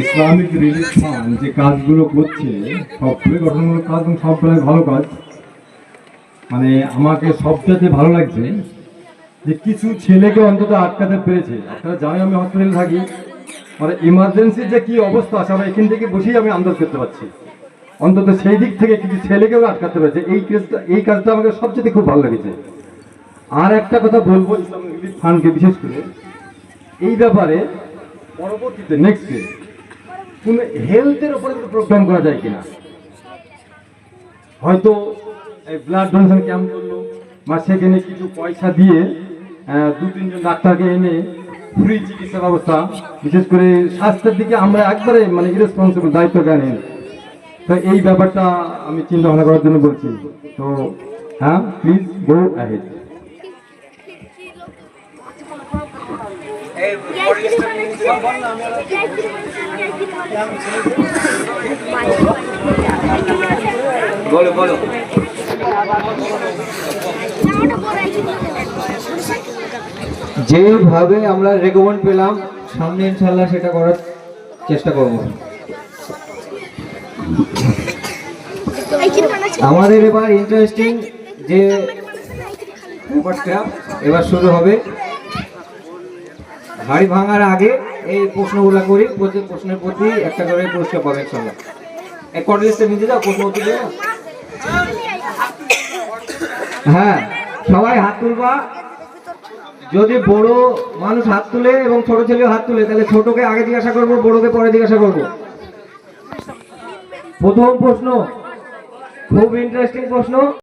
Islamic relief fund যে কাজগুলো করছে সবগুলো গঠনমূলক কাজ এবং সবগুলো ভালো কাজ। মানে আমাকে সবচেয়ে ভালো লাগছে যে কিছু ছেলেকে অন্তত আটকাতে পেরেছে। আপনারা জানেন আমি হসপিটালে থাকি, মানে ইমার্জেন্সির যে কি অবস্থা আছে আমরা এখান থেকে বসেই আমি আন্দাজ করতে পারছি। অন্তত সেই দিক থেকে কিছু ছেলেকেও আটকাতে পেরেছে। এই কাজটা আমাকে সবচেয়ে খুব ভালো লেগেছে। আর একটা কথা বলবো ইসলামিক রিলিফ ফান্ডকে বিশেষ করে এই ব্যাপারে, পরবর্তীতে নেক্সটে কোন হেলথের উপরে প্রোগ্রাম করা যায় কিনা, হয়তো এই ব্লাড ডোনেশন ক্যাম্প করলো বা সেখানে কিছু পয়সা দিয়ে 2-3 জন ডাক্তারকে এনে ফ্রি চিকিৎসা ব্যবস্থা, বিশেষ করে স্বাস্থ্যের দিকে আমরা একবারে মানে ইরেসপন্সিবল দায়িত্ব জ্ঞানী। তো এই ব্যাপারটা আমি চিন্তা ভাবনা করার জন্য বলছি। তো হ্যাঁ, প্লিজ গো অ্যাহেড। যেভাবে আমরা রেকমেন্ড পেলাম সামনে ইনশাআল্লাহ সেটা করার চেষ্টা করব। আমাদের এবার ইন্টারেস্টিং যে ব্যাপারটা এবার শুরু হবে। হাড়ি ভাঙার আগে এই প্রশ্নগুলো করি, প্রত্যেক প্রশ্নের প্রতি একটা করে পুরস্কার পাবে ইনশাআল্লাহ। এক কন্টেস্টে নিতে যাও, প্রশ্ন উত্তর দেবে। হ্যাঁ, সবাই হাত তুলবা। যদি বড় মানুষ হাত তুলে এবং ছোট ছেলেও হাত তুলে তাহলে ছোটকে আগে জিজ্ঞাসা করবো, বড়কে পরে জিজ্ঞাসা করবো। প্রথম প্রশ্ন খুব ইন্টারেস্টিং প্রশ্ন।